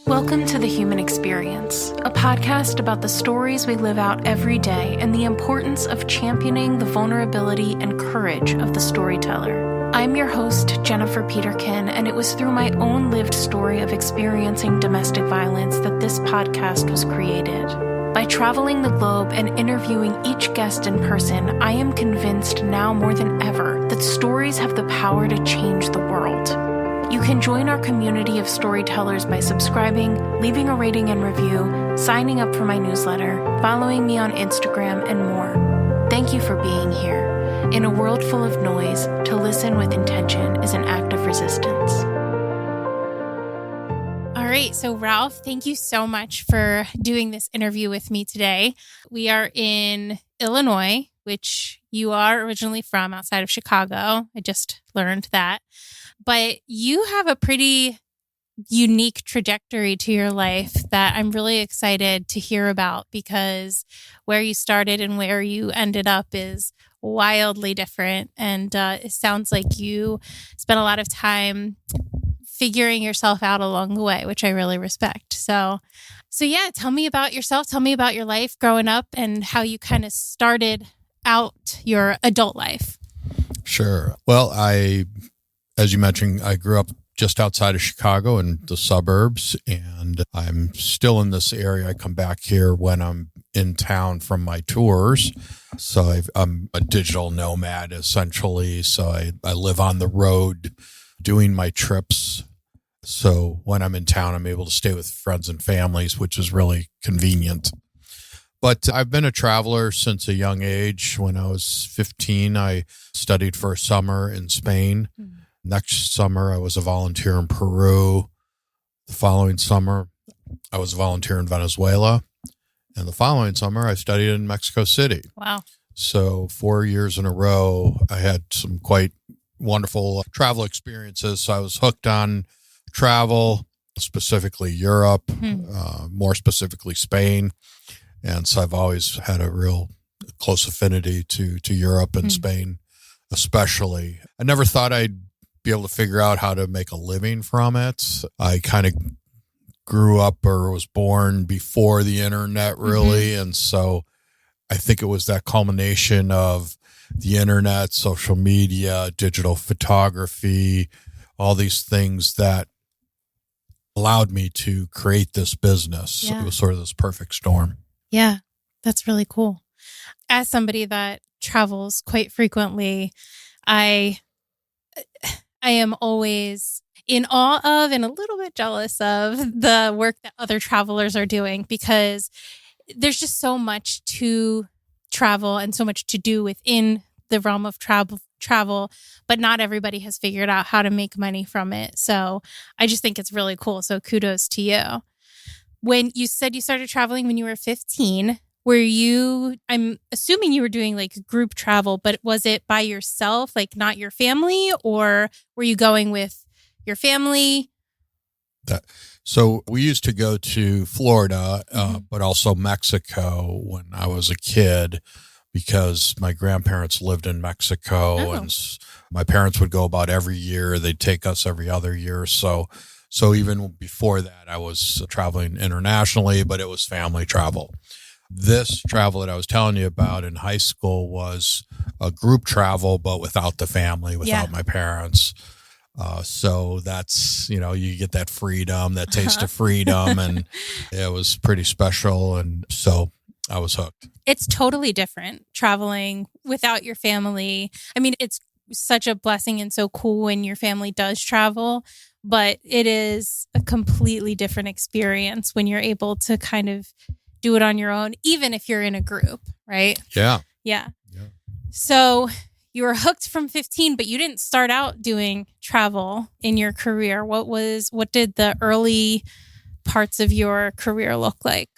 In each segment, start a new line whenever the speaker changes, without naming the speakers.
Welcome to The Human Experience, a podcast about the stories we live out every day and the importance of championing the vulnerability and courage of the storyteller. I'm your host, Jennifer Peterkin, and it was through my own lived story of experiencing domestic violence that this podcast was created. By traveling the globe and interviewing each guest in person, I am convinced now more than ever that stories have the power to change the world. You can join our community of storytellers by subscribing, leaving a rating and review, signing up for my newsletter, following me on Instagram, and more. Thank you for being here. In a world full of noise, to listen with intention is an act of resistance.
All right, so Ralph, thank you so much for doing this interview with me today. We are in Illinois, which you are originally from, outside of Chicago. I just learned that. But you have a pretty unique trajectory to your life that I'm really excited to hear about, because where you started and where you ended up is wildly different. And it sounds like you spent a lot of time figuring yourself out along the way, which I really respect. So yeah, tell me about yourself. Tell me about your life growing up and how you kind of started out your adult life.
Sure. Well, as you mentioned, I grew up just outside of Chicago in the suburbs, and I'm still in this area. I come back here when I'm in town from my tours. So I'm a digital nomad, essentially. So I live on the road doing my trips. So when I'm in town, I'm able to stay with friends and families, which is really convenient. But I've been a traveler since a young age. When I was 15, I studied for a summer in Spain. Mm-hmm. Next summer, I was a volunteer in Peru. The following summer, I was a volunteer in Venezuela. And the following summer, I studied in Mexico City.
Wow.
So 4 years in a row, I had some quite wonderful travel experiences. So I was hooked on travel, specifically Europe, more specifically Spain. And so I've always had a real close affinity to Europe and Spain, especially. I never thought I'd be able to figure out how to make a living from it. I kind of grew up or was born before the internet, really. Mm-hmm. And so I think it was that culmination of the internet, social media, digital photography, all these things that allowed me to create this business. Yeah. It was sort of this perfect storm.
Yeah, that's really cool. As somebody that travels quite frequently, I am always in awe of and a little bit jealous of the work that other travelers are doing, because there's just so much to travel and so much to do within the realm of travel, but not everybody has figured out how to make money from it. So I just think it's really cool. So kudos to you. When you said you started traveling when you were 15, I'm assuming you were doing like group travel, but was it by yourself, like not your family, or were you going with your family?
So we used to go to Florida, but also Mexico when I was a kid, because my grandparents lived in Mexico, and my parents would go about every year. They'd take us every other year. So even before that, I was traveling internationally, but it was family travel. This travel that I was telling you about in high school was a group travel, but without the family, without my parents. So that's, you get that freedom, that taste of freedom, and it was pretty special. And so I was hooked.
It's totally different traveling without your family. I mean, it's such a blessing and so cool when your family does travel, but it is a completely different experience when you're able to kind of do it on your own, even if you're in a group, right?
Yeah.
So you were hooked from 15, but you didn't start out doing travel in your career. What did the early parts of your career look like?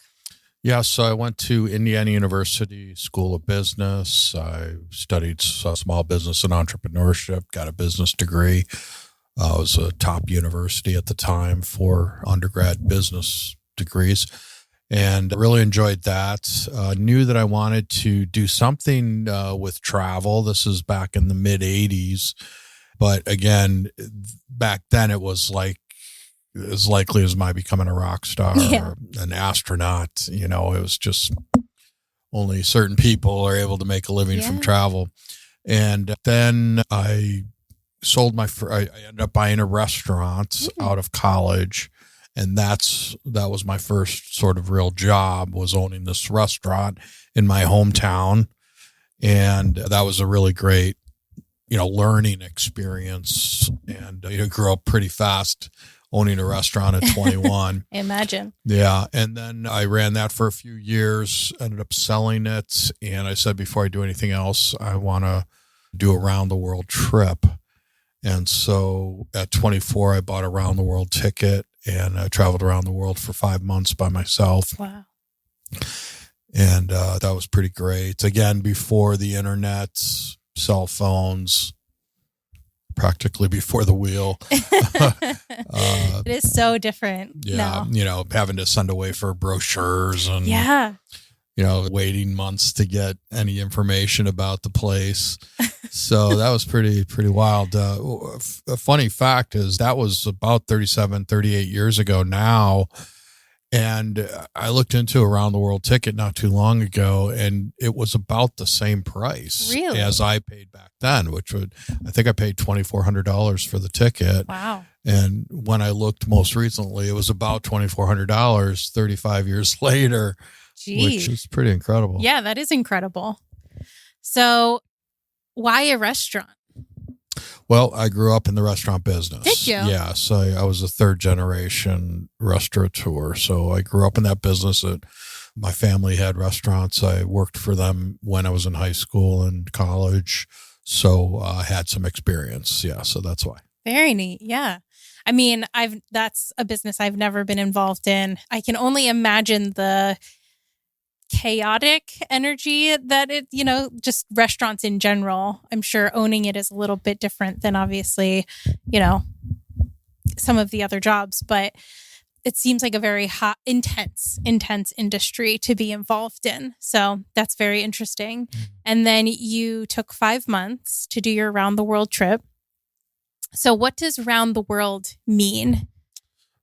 Yeah, so I went to Indiana University School of Business. I studied small business and entrepreneurship, got a business degree. It was a top university at the time for undergrad business degrees, and really enjoyed that. Knew that I wanted to do something with travel. This is back in the mid-'80s. But again, back then it was like as likely as my becoming a rock star
Yeah.
or an astronaut. It was just only certain people are able to make a living from travel. And then I sold I ended up buying a restaurant out of college. And that was my first sort of real job, was owning this restaurant in my hometown. And that was a really great, learning experience. And, grew up pretty fast owning a restaurant at 21.
Imagine.
Yeah. And then I ran that for a few years, ended up selling it. And I said, before I do anything else, I want to do a round the world trip. And so at 24, I bought a round the world ticket and I traveled around the world for 5 months by myself.
Wow.
And that was pretty great. Again, before the internet, cell phones, practically before the wheel.
It is so different.
Yeah.
now.
Having to send away for brochures and,
Yeah.
waiting months to get any information about the place. So that was pretty wild. A funny fact is that was about 38 years ago now. And I looked into a round the world ticket not too long ago, and it was about the same price as I paid back then, I think I paid $2,400 for the ticket.
Wow.
And when I looked most recently, it was about $2,400 35 years later.
Jeez.
Which is pretty incredible.
Yeah, that is incredible. So why a restaurant?
Well, I grew up in the restaurant business.
Did you?
Yes. I was a third generation restaurateur. So I grew up in that business. My family had restaurants. I worked for them when I was in high school and college. So I had some experience. Yeah. So that's why.
Very neat. Yeah. I mean, that's a business I've never been involved in. I can only imagine the chaotic energy that just restaurants in general. I'm sure owning it is a little bit different than obviously, some of the other jobs, but it seems like a very hot, intense industry to be involved in. So that's very interesting. And then you took 5 months to do your around the world trip. So what does round the world mean?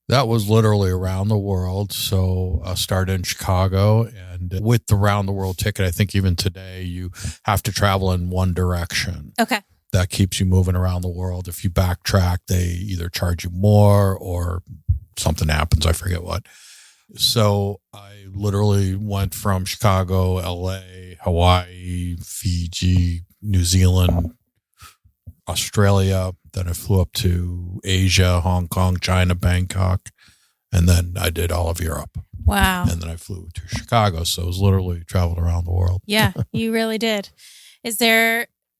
That was literally around the world. So I started in Chicago, and with the round the world ticket, I think even today you have to travel in one direction.
Okay.
That keeps you moving around the world. If you backtrack, they either charge you more or something happens. I forget what. So I literally went from Chicago, LA, Hawaii, Fiji, New Zealand, Australia. Then I flew up to Asia, Hong Kong, China, Bangkok, and then I did all of Europe.
Wow.
And then I flew to Chicago. So it was literally traveled around the world.
Yeah, you really did.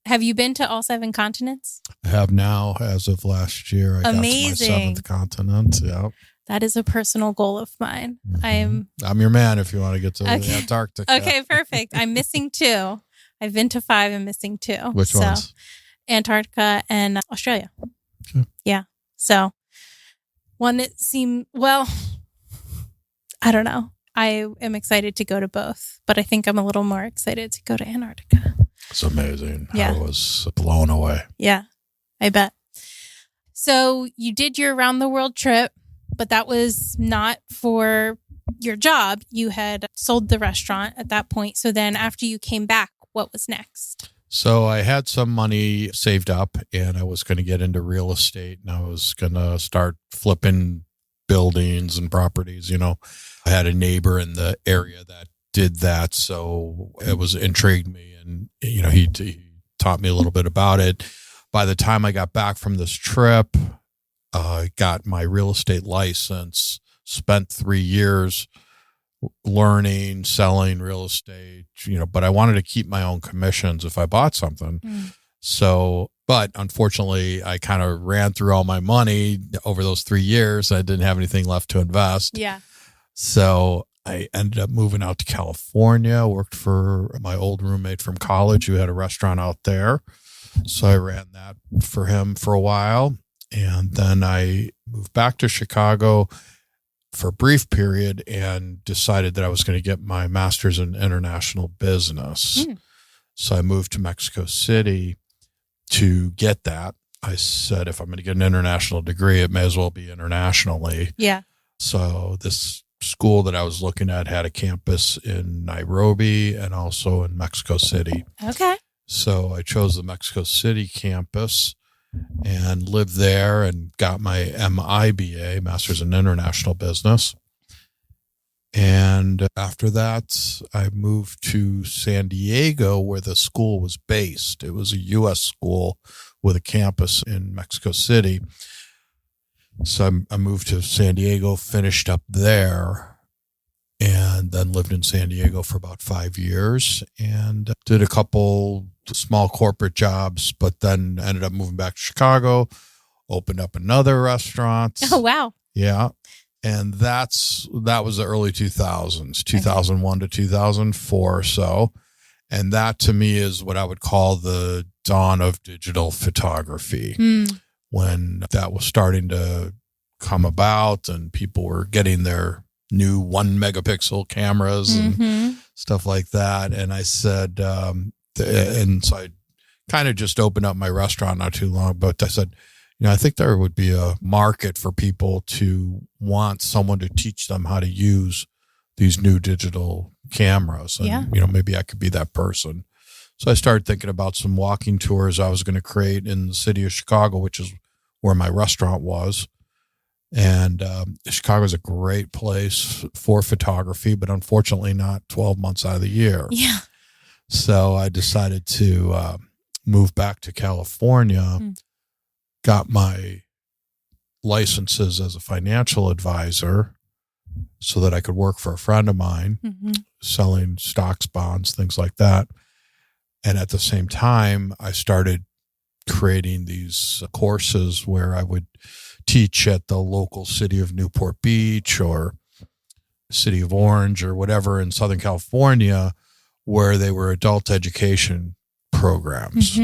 Have you been to all 7 continents?
I have now, as of last year. I
Amazing.
got to my 7th continent. Yeah.
That is a personal goal of mine.
I'm your man if you want to get to the Antarctica.
Okay, perfect. I'm missing 2. I've been to 5 and missing 2.
Which ones?
Antarctica and Australia.
Okay.
Yeah. So one, it seemed, well, I don't know. I am excited to go to both, but I think I'm a little more excited to go to Antarctica.
It's amazing.
Yeah.
I was blown away.
Yeah, I bet. So you did your around the world trip, but that was not for your job. You had sold the restaurant at that point. So then after you came back, what was next?
So I had some money saved up, and I was going to get into real estate, and I was going to start flipping buildings and properties. I had a neighbor in the area that did that. So it was intrigued me, and, he taught me a little bit about it. By the time I got back from this trip, I got my real estate license, spent 3 years learning, selling real estate, but I wanted to keep my own commissions if I bought something. So, but unfortunately, I kind of ran through all my money over those 3 years. I didn't have anything left to invest.
Yeah.
So I ended up moving out to California, worked for my old roommate from college who had a restaurant out there. So I ran that for him for a while. And then I moved back to Chicago for a brief period and decided that I was going to get my master's in international business. So I moved to Mexico City to get that. I said, if I'm going to get an international degree, it may as well be internationally.
Yeah.
So this school that I was looking at had a campus in Nairobi and also in Mexico City.
Okay.
So I chose the Mexico City campus and lived there and got my MIBA, Master's in International Business. And after that, I moved to San Diego, where the school was based. It was a U.S. school with a campus in Mexico City. So I moved to San Diego, finished up there, and then lived in San Diego for about 5 years and did a couple small corporate jobs, but then ended up moving back to Chicago, opened up another restaurant.
Oh, wow.
Yeah. And that was the early 2000s, 2001 to 2004 or so. And that to me is what I would call the dawn of digital photography, when that was starting to come about and people were getting their new 1 megapixel cameras and stuff like that. And I said, and so I kind of just opened up my restaurant not too long, but I said, I think there would be a market for people to want someone to teach them how to use these new digital cameras. And, maybe I could be that person. So I started thinking about some walking tours I was going to create in the city of Chicago, which is where my restaurant was. And Chicago is a great place for photography, but unfortunately not 12 months out of the year.
Yeah.
So I decided to move back to California. Got my licenses as a financial advisor so that I could work for a friend of mine, selling stocks, bonds, things like that. And at the same time, I started creating these courses where I would teach at the local city of Newport Beach or city of Orange or whatever in Southern California, where they were adult education programs.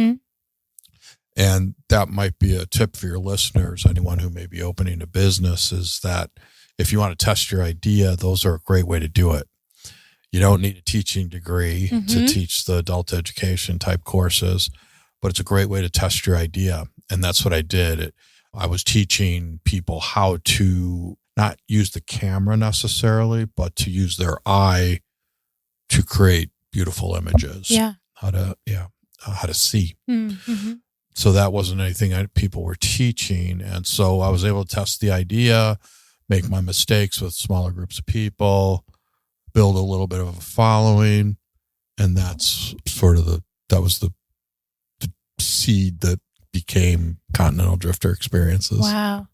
And that might be a tip for your listeners, anyone who may be opening a business, is that if you want to test your idea, those are a great way to do it. You don't need a teaching degree to teach the adult education type courses, but it's a great way to test your idea. And that's what I did. I was teaching people how to not use the camera necessarily, but to use their eye to create beautiful images.
Yeah.
How to see. So that wasn't anything people were teaching. And so I was able to test the idea, make my mistakes with smaller groups of people, build a little bit of a following. And that's sort of that was the seed that became Continental Drifter Experiences.
Wow.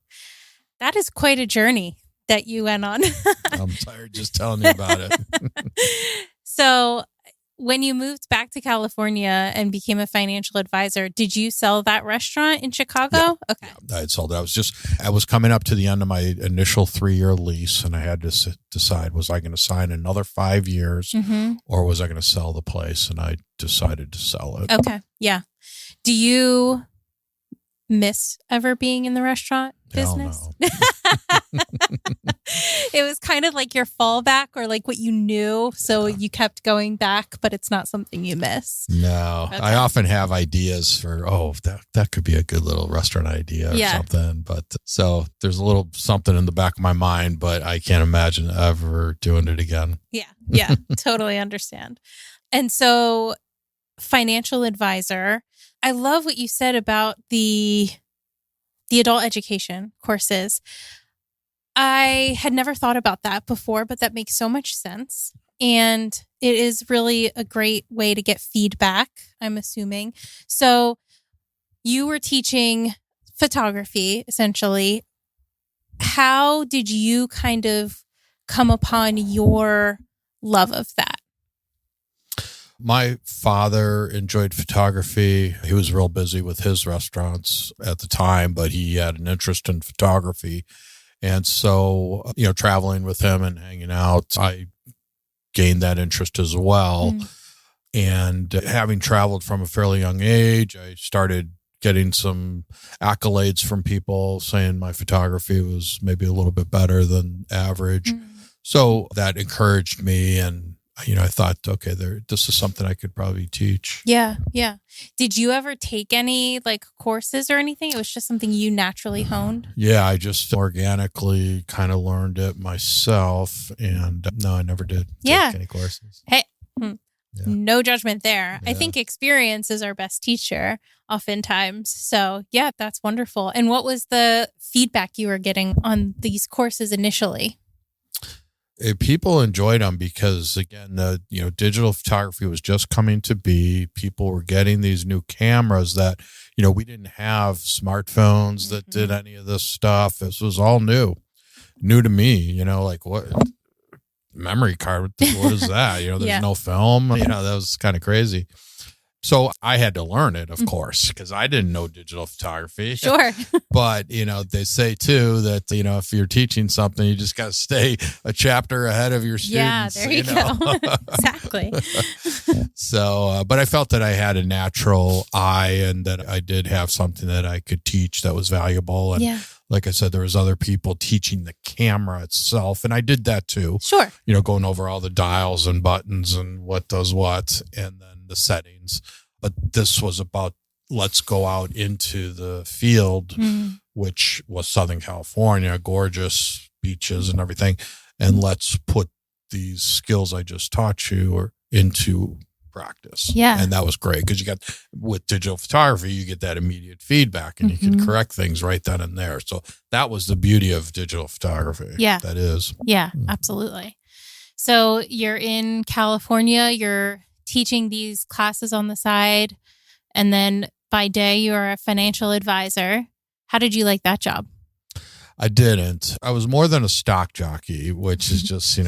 That is quite a journey that you went on.
I'm tired just telling you about it.
So when you moved back to California and became a financial advisor, did you sell that restaurant in Chicago?
Yeah.
Okay.
Yeah, I had sold it. I was coming up to the end of my initial 3-year lease, and I had to decide, was I going to sign another 5 years or was I going to sell the place? And I decided to sell it.
Okay. Yeah. Do you miss ever being in the restaurant business?
Hell no.
It was kind of like your fallback or like what you knew. So you kept going back, but it's not something you miss.
No, okay. I often have ideas for, that could be a good little restaurant idea or something. But so there's a little something in the back of my mind, but I can't imagine ever doing it again.
Yeah. Yeah. Totally understand. And so financial advisor, I love what you said about the adult education courses. I had never thought about that before, but that makes so much sense. And it is really a great way to get feedback, I'm assuming. So you were teaching photography, essentially. How did you kind of come upon your love of that?
My father enjoyed photography. He was real busy with his restaurants at the time, but he had an interest in photography. And so, traveling with him and hanging out, I gained that interest as well. And having traveled from a fairly young age, I started getting some accolades from people saying my photography was maybe a little bit better than average. So that encouraged me, and I thought, okay, this is something I could probably teach.
Yeah. Yeah. Did you ever take any like courses or anything? It was just something you naturally honed?
Yeah, I just organically kind of learned it myself. And no, I never did take any courses.
Hey, no judgment there.
Yeah.
I think experience is our best teacher oftentimes. So yeah, that's wonderful. And what was the feedback you were getting on these courses initially?
People enjoyed them because, again, digital photography was just coming to be. People were getting these new cameras that, we didn't have smartphones that did any of this stuff. This was all new to me, like what memory card, what is that? There's no film, that was kind of crazy. So I had to learn it, of course, because I didn't know digital photography.
Sure.
But, they say, too, that, if you're teaching something, you just got to stay a chapter ahead of your students.
Yeah, there you go. Exactly.
So, but I felt that I had a natural eye and that I did have something that I could teach that was valuable. And like I said, there was other people teaching the camera itself. And I did that, too.
Sure.
Going over all the dials and buttons and what does what, and then the settings. But this was about, let's go out into the field, which was Southern California, gorgeous beaches and everything. And let's put these skills I just taught you into practice.
Yeah.
And that was great because with digital photography, you get that immediate feedback and you can correct things right then and there. So that was the beauty of digital photography.
Yeah.
That is.
Yeah, absolutely. So you're in California, you're teaching these classes on the side, and then by day you're a financial advisor. How did you like that job?
I didn't. I was more than a stock jockey, which is just,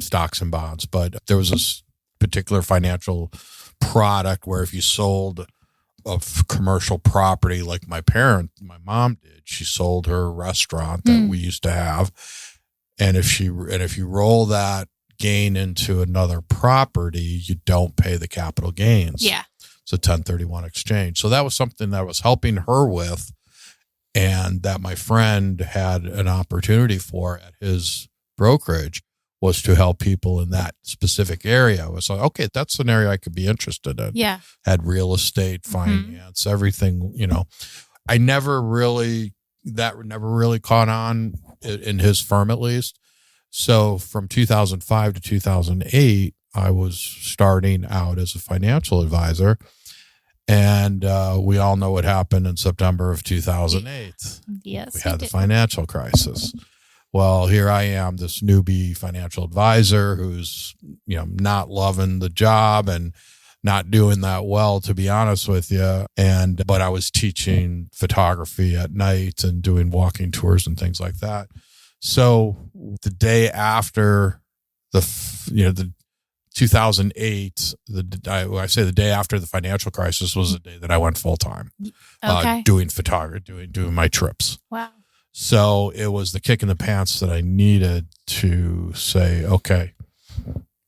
stocks and bonds. But there was this particular financial product where if you sold a commercial property, like my mom did, she sold her restaurant that we used to have. And if you roll that gain into another property, you don't pay the capital gains.
Yeah.
It's a 1031 exchange. So that was something that I was helping her with, and that my friend had an opportunity for at his brokerage, was to help people in that specific area. I was like, okay, that's an area I could be interested in.
Yeah.
Had real estate, finance, everything, I never really caught on in his firm, at least. So from 2005 to 2008, I was starting out as a financial advisor. And we all know what happened in September of 2008.
Yes.
We had the financial crisis. Well, here I am, this newbie financial advisor who's, not loving the job and not doing that well, to be honest with you. But I was teaching photography at night and doing walking tours and things like that. So the day after the 2008, I say the day after the financial crisis was the day that I went full time, doing photography, doing my trips.
Wow.
So it was the kick in the pants that I needed to say, okay,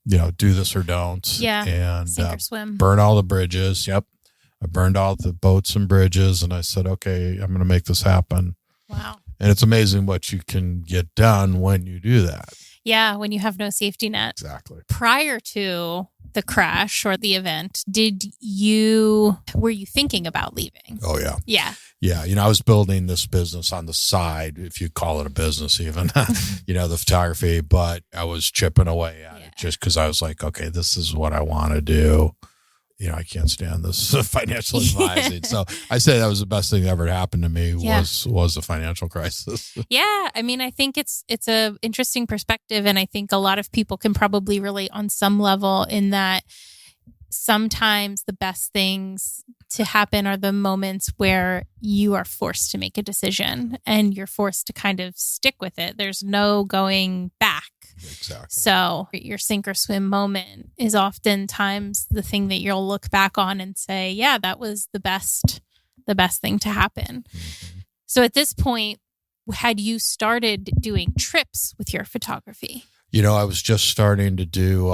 do this or don't.
Yeah.
And
sink or swim.
Burn all the bridges. Yep. I burned all the boats and bridges, and I said, okay, I'm going to make this happen.
Wow.
And it's amazing what you can get done when you do that.
Yeah, when you have no safety net.
Exactly.
Prior to the crash or the event, were you thinking about leaving?
Oh, yeah.
Yeah.
Yeah. I was building this business on the side, if you call it a business even, the photography, but I was chipping away at it just because I was like, okay, this is what I want to do. I can't stand this financial advising. So I say that was the best thing that ever happened to me was the financial crisis.
Yeah. I mean, I think it's a interesting perspective. And I think a lot of people can probably relate on some level in that sometimes the best things to happen are the moments where you are forced to make a decision and you're forced to kind of stick with it. There's no going back.
Exactly.
So your sink or swim moment is oftentimes the thing that you'll look back on and say, yeah, that was the best thing to happen. Mm-hmm. So at this point, had you started doing trips with your photography?
I was just starting to do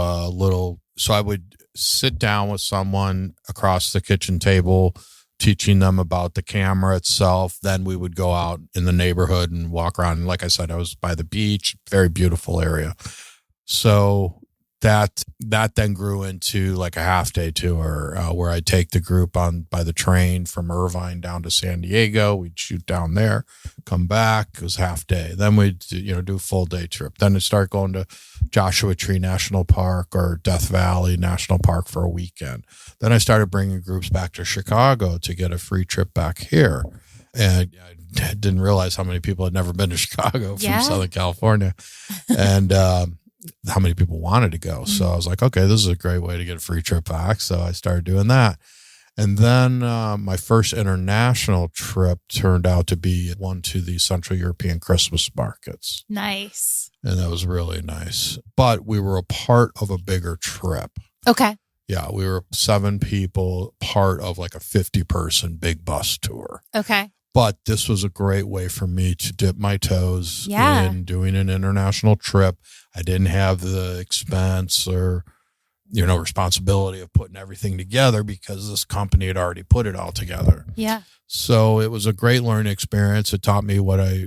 so I would sit down with someone across the kitchen table, teaching them about the camera itself. Then we would go out in the neighborhood and walk around. And like I said, I was by the beach, very beautiful area. So that then grew into like a half day tour where I take the group by the train from Irvine down to San Diego. We'd shoot down there, come back. It was half day. Then we'd do a full day trip. Then I'd start going to Joshua Tree National Park or Death Valley National Park for a weekend. Then I started bringing groups back to Chicago to get a free trip back here. And I didn't realize how many people had never been to Chicago from Southern California. And how many people wanted to go. So I was like, okay, this is a great way to get a free trip back. So I started doing that. And then my first international trip turned out to be one to the Central European Christmas markets.
Nice.
And that was really nice. But we were a part of a bigger trip.
Okay.
Yeah, we were 7 people, part of like a 50-person big bus tour.
Okay.
But this was a great way for me to dip my toes
Yeah.
in doing an international trip. I didn't have the expense or, responsibility of putting everything together because this company had already put it all together.
Yeah.
So it was a great learning experience. It taught me what I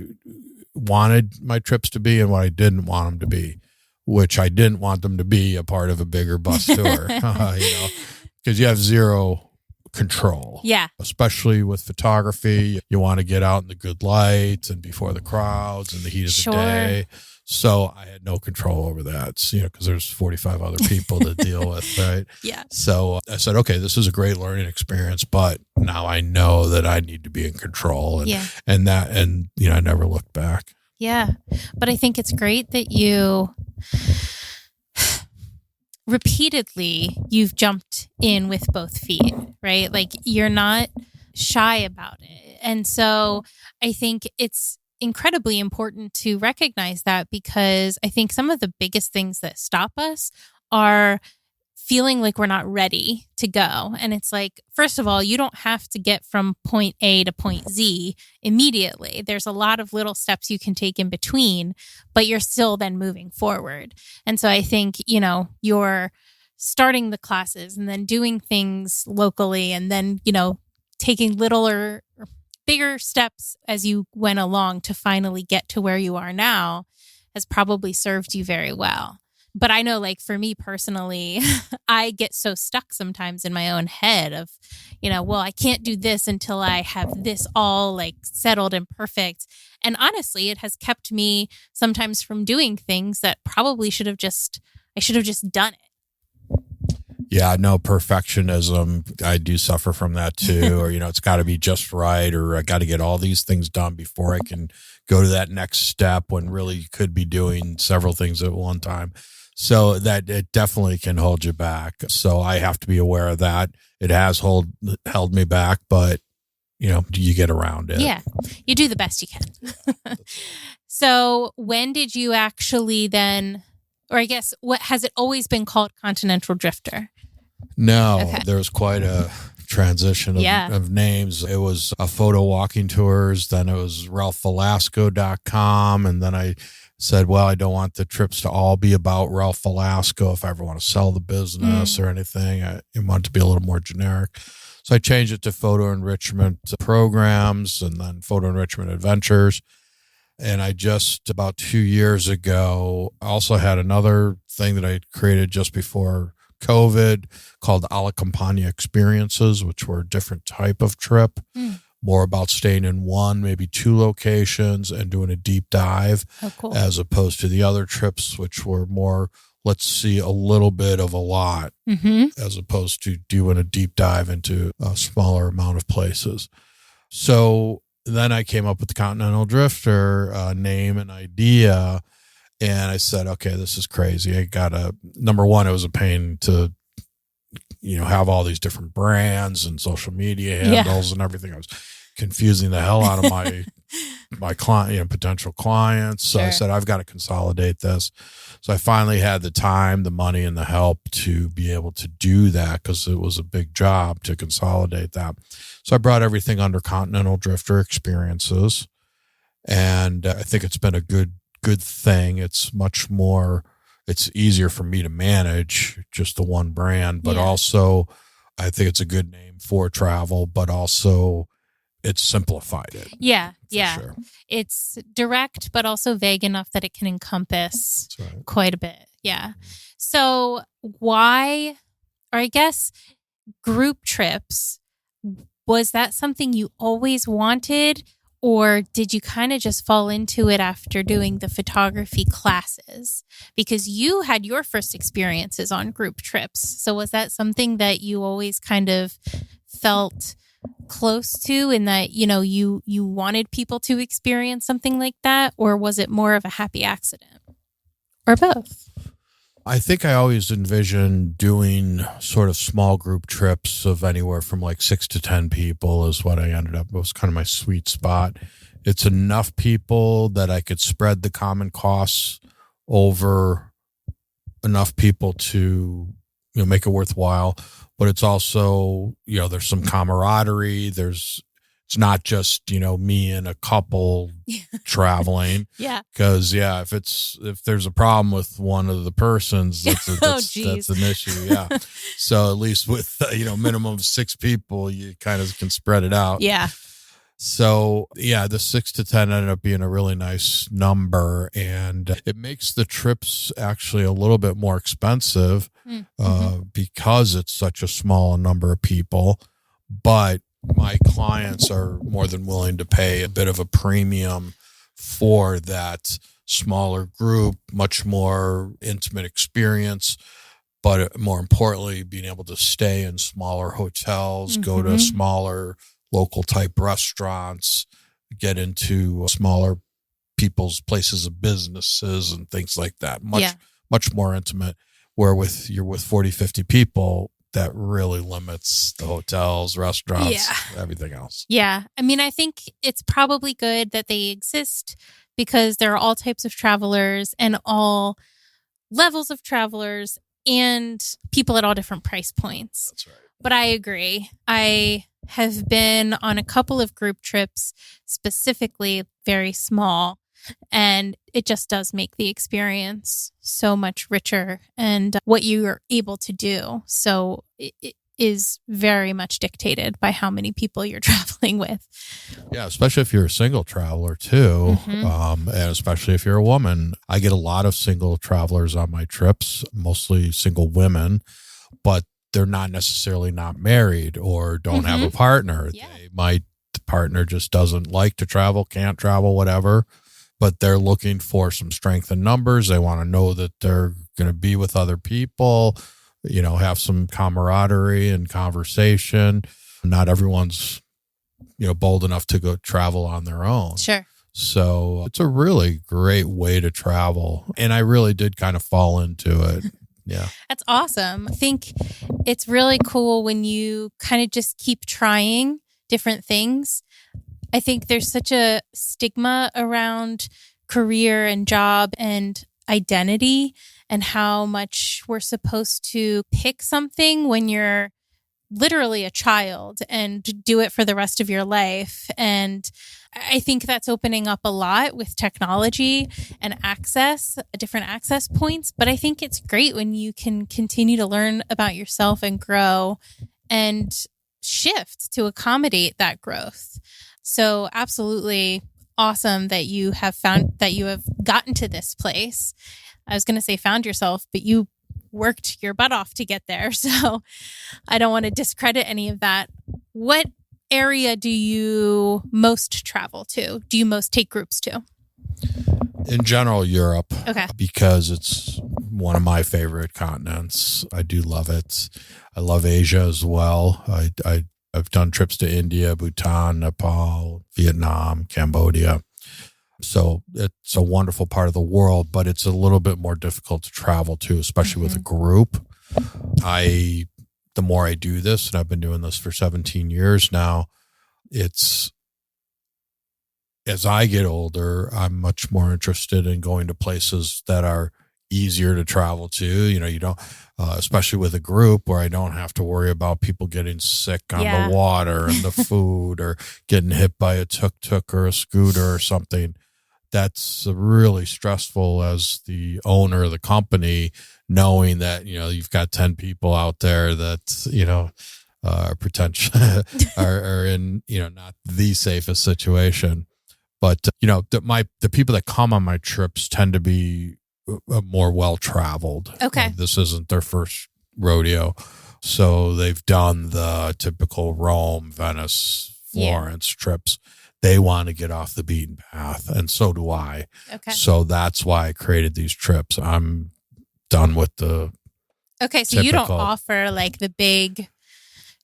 wanted my trips to be and what I didn't want them to be, which I didn't want them to be a part of a bigger bus tour, because you have zero control.
Yeah.
Especially with photography. You want to get out in the good light and before the crowds and the heat of the day. So I had no control over that, because there's 45 other people to deal with, right?
Yeah.
So I said, okay, this is a great learning experience, but now I know that I need to be in control. And I never looked back.
Yeah. But I think it's great that you repeatedly you've jumped in with both feet, right? Like you're not shy about it. And so I think it's incredibly important to recognize that, because I think some of the biggest things that stop us are feeling like we're not ready to go. And it's like, first of all, you don't have to get from point A to point Z immediately. There's a lot of little steps you can take in between, but you're still then moving forward. And so I think, you're starting the classes and then doing things locally and then, taking little or bigger steps as you went along to finally get to where you are now has probably served you very well. But I know, like, for me personally, I get so stuck sometimes in my own head of, well, I can't do this until I have this all like settled and perfect. And honestly, it has kept me sometimes from doing things that probably I should have just done it.
Yeah, no, perfectionism. I do suffer from that too. Or, it's got to be just right, or I got to get all these things done before I can go to that next step, when really you could be doing several things at one time. So that it definitely can hold you back. So I have to be aware of that. It has held me back, but you get around it.
Yeah, you do the best you can. So when did you actually then, or I guess, what has it always been called Continental Drifter?
No,
Okay.
There was quite a transition of names. It was a photo walking tours. Then it was RalphVelasco.com. And then I said, well, I don't want the trips to all be about Ralph Velasco. If I ever want to sell the business or anything, I want it to be a little more generic. So I changed it to Photo Enrichment Programs and then Photo Enrichment Adventures. And I just about 2 years ago also had another thing that I created just before COVID called A La Campagna Experiences, which were a different type of trip, more about staying in one, maybe 2 locations and doing a deep dive, as opposed to the other trips, which were more, let's see a little bit of a lot, as opposed to doing a deep dive into a smaller amount of places. So then I came up with the Continental Drifter name and idea. And I said, okay, this is crazy. I gotta, number one, it was a pain to, have all these different brands and social media handles and everything. I was confusing the hell out of my client, potential clients. So I said, I've got to consolidate this. So I finally had the time, the money, and the help to be able to do that, because it was a big job to consolidate that. So I brought everything under Continental Drifter Experiences. And I think it's been a good thing. It's much more, it's easier for me to manage just the one brand, but also I think it's a good name for travel, but also it's simplified it.
Yeah.
Sure.
It's direct, but also vague enough that it can encompass quite a bit. Yeah. So why, or I guess group trips, was that something you always wanted, or did you kind of just fall into it after doing the photography classes? Because you had your first experiences on group trips. So was that something that you always kind of felt close to, in that, you wanted people to experience something like that, or was it more of a happy accident, or both?
I think I always envisioned doing sort of small group trips of anywhere from like 6 to 10 people is what I ended up. It was kind of my sweet spot. It's enough people that I could spread the common costs over enough people to, make it worthwhile. But it's also, there's some camaraderie. It's not just, me and a couple traveling.
Yeah.
Because if there's a problem with one of the persons, that's an issue. Yeah. So at least with, minimum of 6 people, you kind of can spread it out.
Yeah.
So the 6 to 10 ended up being a really nice number, and it makes the trips actually a little bit more expensive because it's such a small number of people. But my clients are more than willing to pay a bit of a premium for that smaller group, much more intimate experience, but more importantly, being able to stay in smaller hotels, go to smaller local type restaurants, get into smaller people's places of businesses and things like that. Much more intimate, where you're with 40, 50 people, that really limits the hotels, restaurants, everything else.
Yeah. I mean, I think it's probably good that they exist, because there are all types of travelers and all levels of travelers and people at all different price points.
That's right.
But I agree. I have been on a couple of group trips, specifically very small, and it just does make the experience so much richer, and what you are able to do. So it is very much dictated by how many people you're traveling with.
Yeah, especially if you're a single traveler too, and especially if you're a woman. I get a lot of single travelers on my trips, mostly single women, but they're not necessarily not married or don't have a partner.
Yeah.
The partner just doesn't like to travel, can't travel, whatever. But they're looking for some strength in numbers. They want to know that they're going to be with other people, have some camaraderie and conversation. Not everyone's, bold enough to go travel on their own.
Sure.
So it's a really great way to travel. And I really did kind of fall into it. Yeah.
That's awesome. I think it's really cool when you kind of just keep trying different things. I think there's such a stigma around career and job and identity, and how much we're supposed to pick something when you're literally a child and do it for the rest of your life. And I think that's opening up a lot with technology and different access points. But I think it's great when you can continue to learn about yourself and grow and shift to accommodate that growth. So absolutely awesome that you have gotten to this place. I was going to say found yourself, but you worked your butt off to get there. So I don't want to discredit any of that. What area do you most travel to? Do you most take groups to?
In general, Europe.
Okay.
Because it's one of my favorite continents. I do love it. I love Asia as well. I've done trips to India, Bhutan, Nepal, Vietnam, Cambodia. So it's a wonderful part of the world, but it's a little bit more difficult to travel to, especially with a group. The more I do this, and I've been doing this for 17 years now, as I get older, I'm much more interested in going to places that are easier to travel to. You don't, especially with a group where I don't have to worry about people getting sick on the water and the food, or getting hit by a tuk-tuk or a scooter or something. That's really stressful as the owner of the company, knowing that, you've got 10 people out there that, are potentially are in, not the safest situation. But, the people that come on my trips tend to be more well-traveled.
Okay.
This isn't their first rodeo. So they've done the typical Rome, Venice, Florence trips. They want to get off the beaten path, and so do I.
Okay.
So that's why I created these trips. I'm done with the
Okay, so
typical.
You don't offer like the big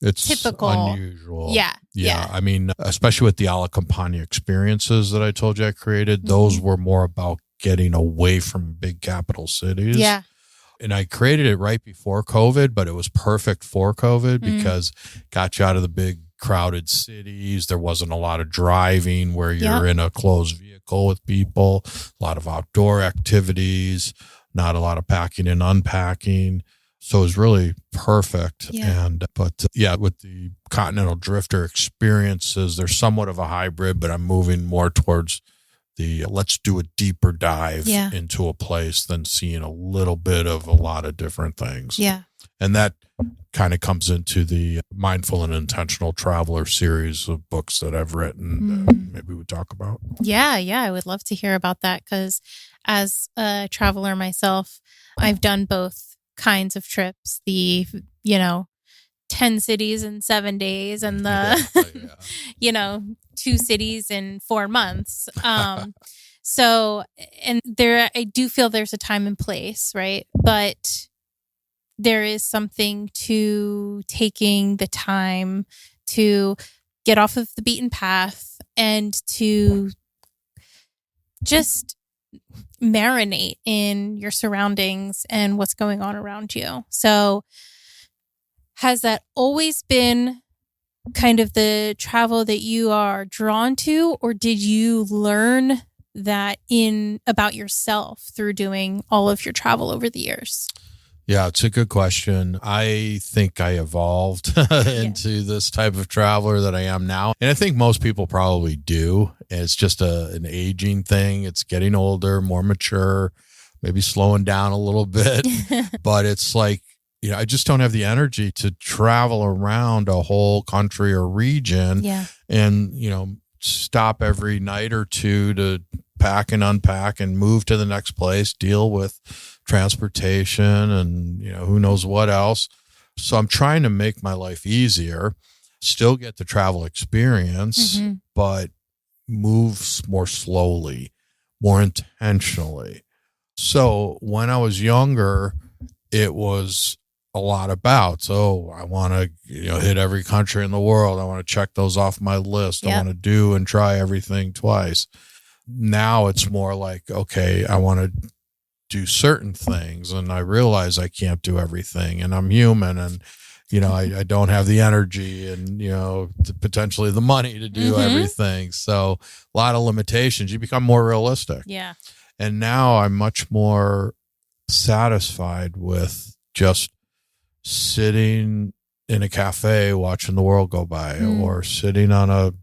It's
typical
unusual.
Yeah.
I mean, especially with the alla campagna experiences that I told you I created, those were more about getting away from big capital cities.
Yeah.
And I created it right before COVID, but it was perfect for COVID because it got you out of the big crowded cities. There wasn't a lot of driving where you're in a closed vehicle with people, a lot of outdoor activities, not a lot of packing and unpacking. So it was really perfect.
Yeah.
But with the Continental Drifter experiences, they're somewhat of a hybrid, but I'm moving more towards the let's do a deeper dive into a place than seeing a little bit of a lot of different things.
Yeah.
And that kind of comes into the Mindful and Intentional Traveler series of books that I've written that maybe we talk about.
Yeah. I would love to hear about that because as a traveler myself, I've done both kinds of trips, the 10 cities in 7 days and the 2 cities in 4 months. So and there I do feel there's a time and place, right? But there is something to taking the time to get off of the beaten path and to just marinate in your surroundings and what's going on around you. So has that always been kind of the travel that you are drawn to, or did you learn that about yourself through doing all of your travel over the years?
Yeah, it's a good question. I think I evolved into this type of traveler that I am now. And I think most people probably do. It's just an aging thing. It's getting older, more mature, maybe slowing down a little bit. But it's like, I just don't have the energy to travel around a whole country or region and, stop every night or two to pack and unpack and move to the next place, deal with transportation and, who knows what else. So I'm trying to make my life easier, still get the travel experience, but move more slowly, more intentionally. So when I was younger, it was a lot about, I want to, hit every country in the world. I want to check those off my list. I want to do and try everything twice. Now it's more like, okay, I want to do certain things and I realize I can't do everything and I'm human and, I don't have the energy and, potentially the money to do everything. So a lot of limitations. You become more realistic.
Yeah.
And now I'm much more satisfied with just sitting in a cafe watching the world go by or sitting on a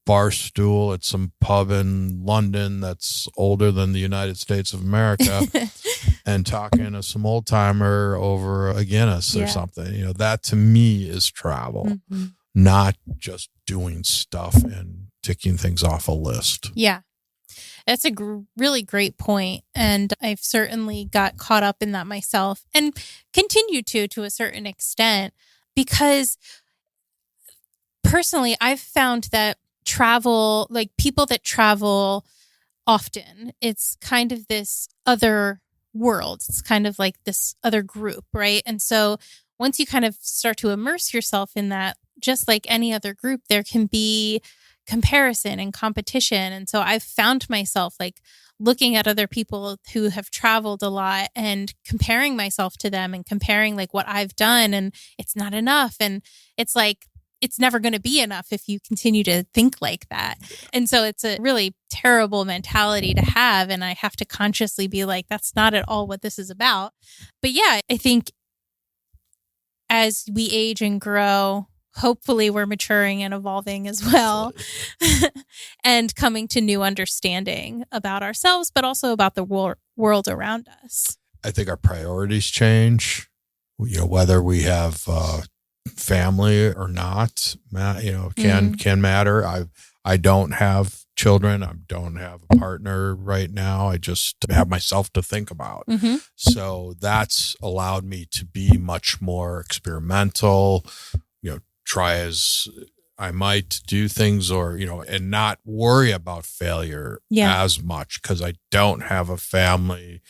bar stool at some pub in London that's older than the United States of America and talking to some old timer over a Guinness or something. That to me is travel, not just doing stuff and ticking things off a list.
Yeah. That's a really great point. And I've certainly got caught up in that myself and continue to a certain extent, because personally, I've found that travel, like people that travel often, it's kind of this other world. It's kind of like this other group, right? And so once you kind of start to immerse yourself in that, just like any other group, there can be comparison and competition. And so I've found myself like looking at other people who have traveled a lot and comparing myself to them and comparing like what I've done, and it's not enough. And it's like, it's never going to be enough if you continue to think like that. And so it's a really terrible mentality to have. And I have to consciously be like, that's not at all what this is about. But yeah, I think as we age and grow, hopefully we're maturing and evolving as well and coming to new understanding about ourselves, but also about the world around us.
I think our priorities change, whether we have family or not, can matter. I don't have children. I don't have a partner right now. I just have myself to think about.
Mm-hmm.
So that's allowed me to be much more experimental, try as I might do things and not worry about failure as much because I don't have a family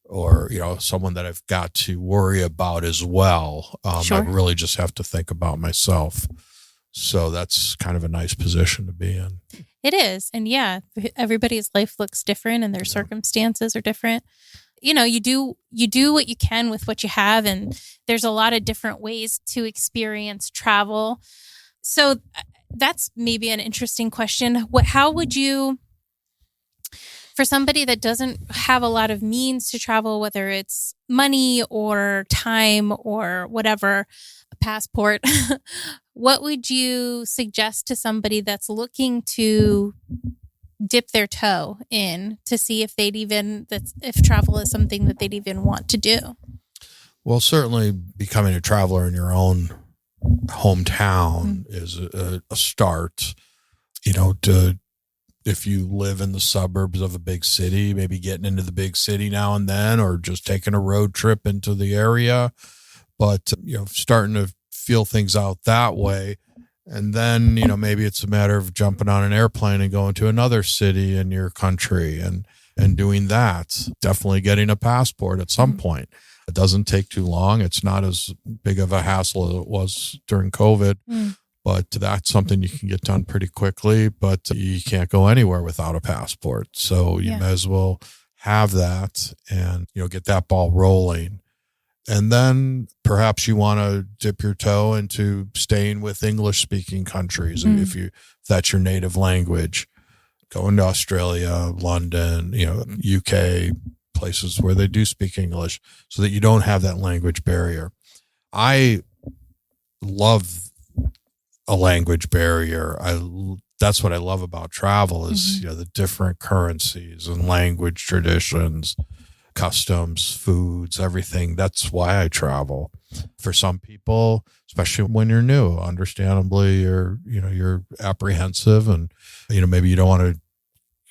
or, someone that I've got to worry about as well.
Sure.
I really just have to think about myself. So that's kind of a nice position to be in.
It is. And everybody's life looks different and their circumstances are different. You do what you can with what you have. And there's a lot of different ways to experience travel. So that's maybe an interesting question. How would you, for somebody that doesn't have a lot of means to travel, whether it's money or time or whatever, a passport, what would you suggest to somebody that's looking to dip their toe in to see if if travel is something that they'd even want to do?
Well, certainly becoming a traveler in your own hometown is a start. If you live in the suburbs of a big city, maybe getting into the big city now and then, or just taking a road trip into the area, but starting to feel things out that way. And then, maybe it's a matter of jumping on an airplane and going to another city in your country and doing that. Definitely getting a passport at some point. It doesn't take too long. It's not as big of a hassle as it was during COVID, but that's something you can get done pretty quickly, but you can't go anywhere without a passport. So you may as well have that and, get that ball rolling. And then perhaps you want to dip your toe into staying with English speaking countries. If that's your native language, going to Australia, London, UK, places where they do speak English so that you don't have that language barrier. I love a language barrier. That's what I love about travel is, the different currencies and language traditions, customs, foods, everything. That's why I travel. For some people, especially when you're new, understandably, you're apprehensive and, maybe you don't want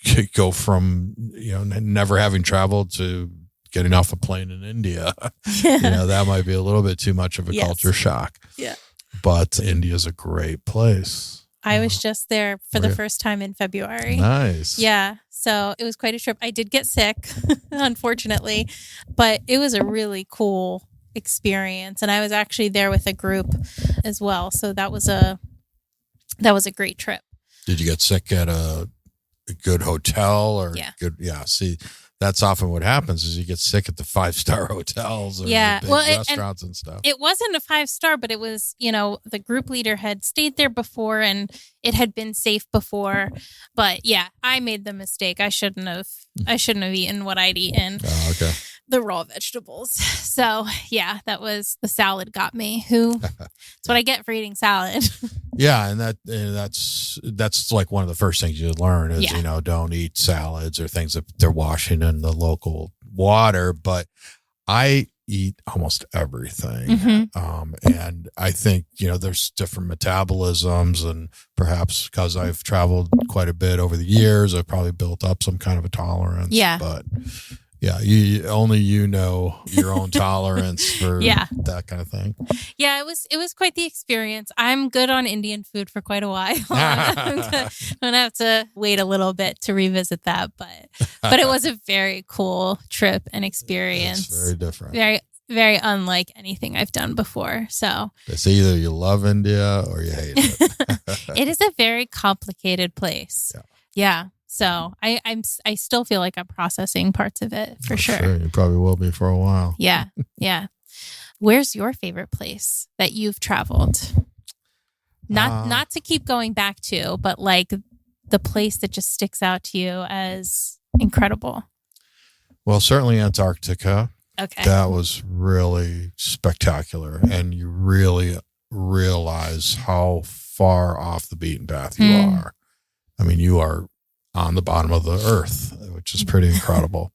to go from, never having traveled to getting off a plane in India. That might be a little bit too much of a culture shock. Yeah. But India's a great place.
I was just there for the first time in February.
Nice.
Yeah. So it was quite a trip. I did get sick, unfortunately, but it was a really cool experience. And I was actually there with a group as well. So that was a great trip.
Did you get sick at a good hotel or
good?
Yeah. See, that's often what happens is you get sick at the 5-star hotels or the big restaurants and stuff.
It wasn't a 5-star, but it was, the group leader had stayed there before and it had been safe before. But I made the mistake. I shouldn't have eaten what I'd eaten.
Oh, okay.
The raw vegetables. So the salad got me. That's what I get for eating salad.
Yeah, and that's like one of the first things you learn is don't eat salads or things that they're washing in the local water. But I eat almost everything, and I think there's different metabolisms, and perhaps because I've traveled quite a bit over the years, I've probably built up some kind of a tolerance.
Yeah,
but. Yeah, you know your own tolerance for that kind of thing.
Yeah, it was quite the experience. I'm good on Indian food for quite a while. I'm gonna have to wait a little bit to revisit that, but it was a very cool trip and experience.
It's very different.
Very, very unlike anything I've done before. So
it's either you love India or you hate it.
It is a very complicated place. Yeah. So I still feel like I'm processing parts of it for sure.
You probably will be for a while.
Yeah. Yeah. Where's your favorite place that you've traveled? Not to keep going back to, but like the place that just sticks out to you as incredible.
Well, certainly Antarctica.
Okay.
That was really spectacular. And you really realize how far off the beaten path you are. I mean, you are on the bottom of the earth, which is pretty incredible.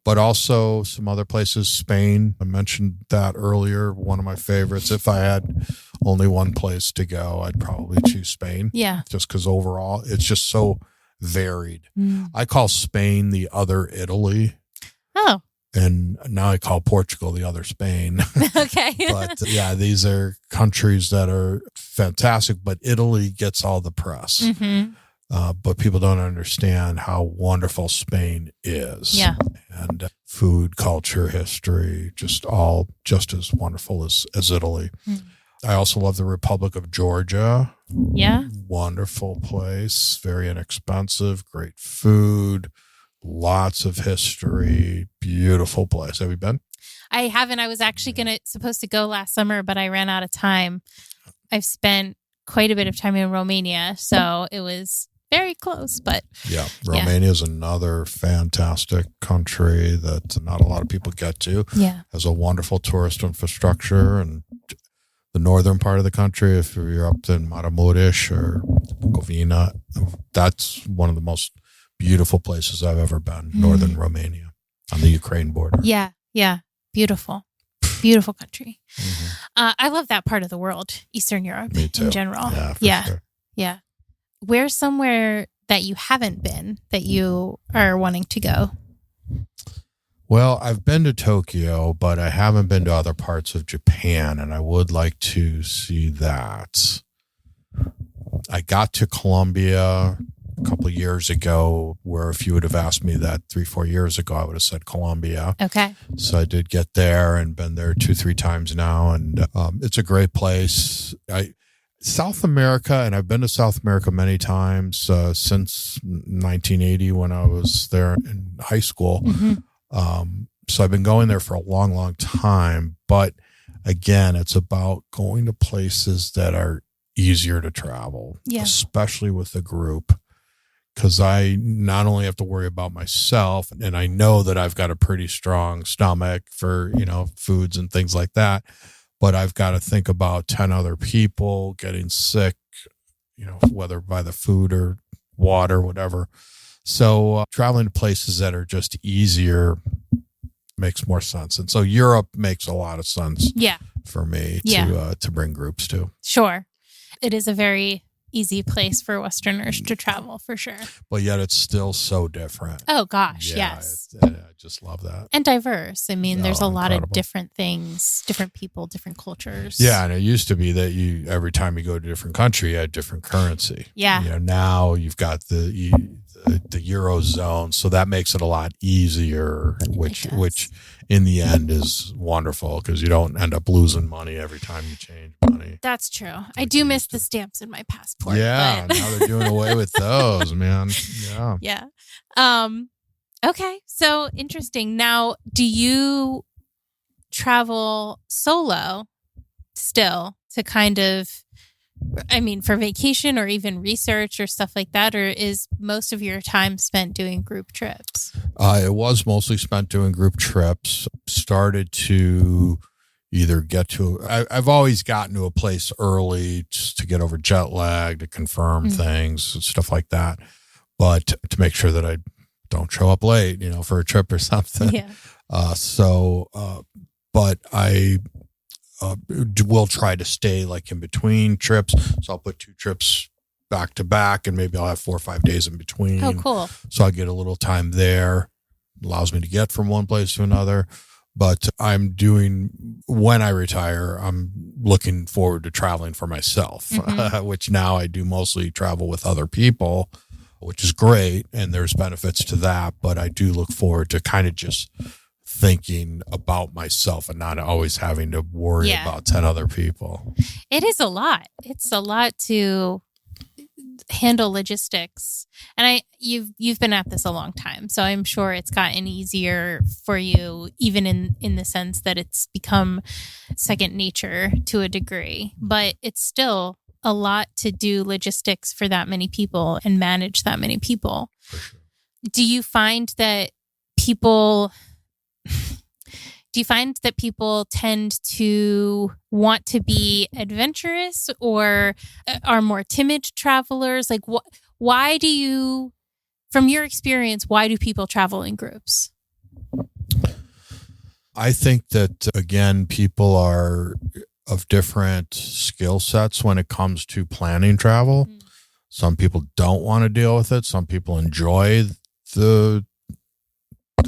But also some other places, Spain. I mentioned that earlier, one of my favorites. If I had only one place to go, I'd probably choose Spain.
Yeah.
Just because overall it's just so varied.
Mm.
I call Spain the other Italy.
Oh.
And now I call Portugal the other Spain.
Okay.
But yeah, these are countries that are fantastic, but Italy gets all the press.
Mm-hmm.
But people don't understand how wonderful Spain is.
Yeah.
And food, culture, history, just as wonderful as Italy.
Mm.
I also love the Republic of Georgia.
Yeah.
Wonderful place, very inexpensive, great food, lots of history, beautiful place. Have you been?
I haven't. I was actually supposed to go last summer, but I ran out of time. I've spent quite a bit of time in Romania, so it was very close, but
yeah, Romania is another fantastic country that not a lot of people get to.
Yeah.
Has a wonderful tourist infrastructure, and the northern part of the country, if you're up in Maramuresh or Bukovina, that's one of the most beautiful places I've ever been, northern Romania on the Ukraine border.
Yeah, yeah. Beautiful. Beautiful country.
Mm-hmm.
I love that part of the world, Eastern Europe
Me too.
in general.
Yeah, sure.
Yeah. Where's somewhere that you haven't been that you are wanting to go?
Well, I've been to Tokyo, but I haven't been to other parts of Japan, and I would like to see that. I got to Colombia a couple of years ago, where if you would have asked me that 3-4 years ago, I would have said Colombia.
Okay.
So I did get there and been there 2-3 times now, and it's a great place. South America, and I've been to South America many times since 1980 when I was there in high school.
Mm-hmm.
So I've been going there for a long, long time. But again, it's about going to places that are easier to travel, especially with a group. Because I not only have to worry about myself, and I know that I've got a pretty strong stomach for, foods and things like that, but I've got to think about 10 other people getting sick, whether by the food or water, whatever. So traveling to places that are just easier makes more sense. And so Europe makes a lot of sense for me to bring groups to.
Sure. It is a very easy place for Westerners to travel, for sure.
But yet it's still so different.
Oh, gosh, yes.
I just love that.
And diverse. I mean, there's a lot
incredible.
of different things, different people, different cultures.
Yeah, and it used to be that every time you go to a different country, you had different currency.
Yeah.
Now you've got the Eurozone, so that makes it a lot easier, which in the end is wonderful because you don't end up losing money every time you change money.
That's true. I do miss the stamps in my passport.
Yeah,
but...
now they're doing away with those, man.
Yeah. Okay, so interesting. Now, do you travel solo still to kind of, for vacation or even research or stuff like that, or is most of your time spent doing group trips?
It was mostly spent doing group trips. Started to either I've always gotten to a place early just to get over jet lag, to confirm things, stuff like that. But to make sure that I don't show up late, for a trip or something.
Yeah.
But I will try to stay like in between trips. So I'll put 2 trips back to back, and maybe I'll have 4 or 5 days in between.
Oh, cool.
So I get a little time there. Allows me to get from one place to another. But when I retire, I'm looking forward to traveling for myself, which now I do mostly travel with other people, which is great. And there's benefits to that. But I do look forward to kind of just thinking about myself and not always having to worry about 10 other people.
It is a lot. It's a lot to handle logistics. And you've been at this a long time, so I'm sure it's gotten easier for you, even in the sense that it's become second nature to a degree. But it's still a lot to do logistics for that many people and manage that many people.
For sure.
Do you find that people tend to want to be adventurous or are more timid travelers? Like, why do you, from your experience, why do people travel in groups?
I think that, again, people are of different skill sets when it comes to planning travel.
Mm.
Some people don't want to deal with it. Some people enjoy the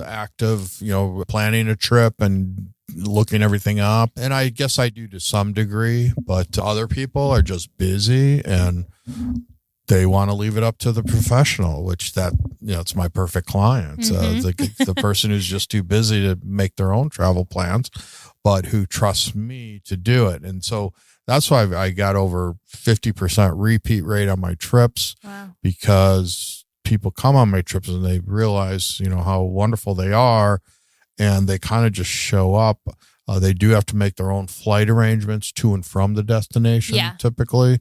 act of, planning a trip and looking everything up. And I guess I do to some degree, but other people are just busy and they want to leave it up to the professional, which it's my perfect client. The person who's just too busy to make their own travel plans, but who trusts me to do it. And so that's why I got over 50% repeat rate on my trips.
Wow.
Because people come on my trips and they realize, how wonderful they are, and they kind of just show up. They do have to make their own flight arrangements to and from the destination, typically.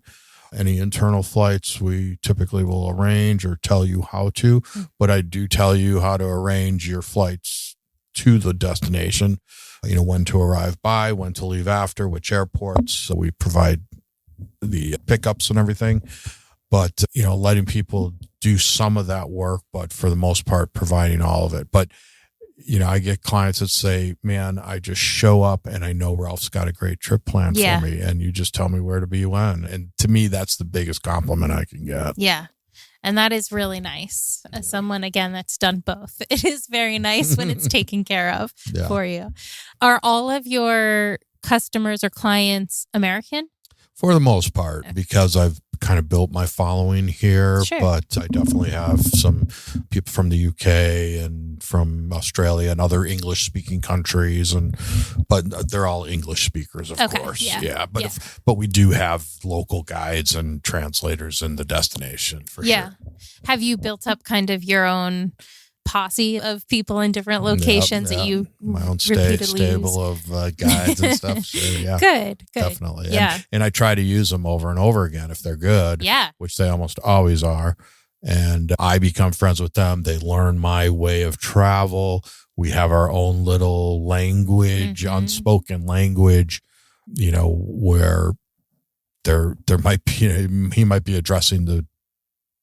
Any internal flights we typically will arrange or tell you how to, but I do tell you how to arrange your flights to the destination, when to arrive by, when to leave after, which airports. So we provide the pickups and everything, but, letting people do some of that work, but for the most part, providing all of it. But I get clients that say, man, I just show up and I know Ralph's got a great trip plan for me, and you just tell me where to be when. And to me, that's the biggest compliment I can get.
Yeah. And that is really nice. As someone, again, that's done both. It is very nice when it's taken care of for you. Are all of your customers or clients American?
For the most part, because I've kind of built my following here, but I definitely have some people from the UK and from Australia and other English speaking countries, but they're all English speakers, of course. But we do have local guides and translators in the destination for sure.
Have you built up kind of your own posse of people in different locations that you
my own
repeatedly
stable
use?
of guides and stuff. So,
Good.
Definitely.
Yeah.
And I try to use them over and over again if they're good, which they almost always are. And I become friends with them. They learn my way of travel. We have our own little language, unspoken language, where there might be, he might be addressing the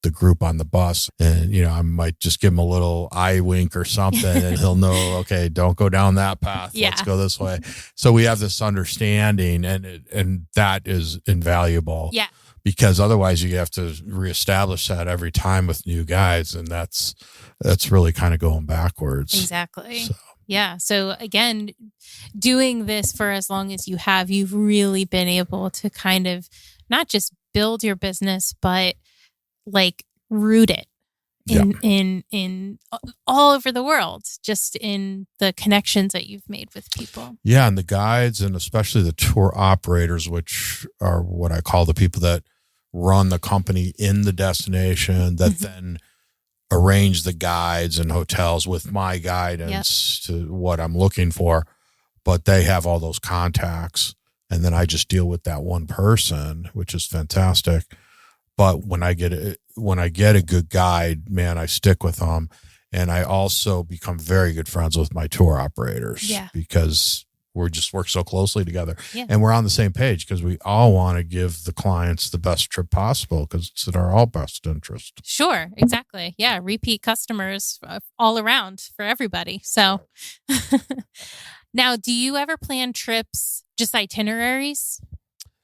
group on the bus, and I might just give him a little eye wink or something, and he'll know, okay, don't go down that path. Let's go this way. So we have this understanding, and that is invaluable. Yeah. Because otherwise you have to reestablish that every time with new guides, and that's really kind of going backwards.
Exactly. So. Yeah. So again, doing this for as long as you have, you've really been able to kind of not just build your business, but like root it in all over the world, just in the connections that you've made with people.
Yeah. And the guides, and especially the tour operators, which are what I call the people that run the company in the destination, that then arrange the guides and hotels with my guidance to what I'm looking for. But they have all those contacts, and then I just deal with that one person, which is fantastic. But when I get a good guide, man, I stick with them. And I also become very good friends with my tour operators because we just work so closely together. Yeah. And we're on the same page because we all want to give the clients the best trip possible because it's in our all best interest.
Sure, exactly. Yeah, repeat customers all around for everybody. So now, do you ever plan trips, just itineraries?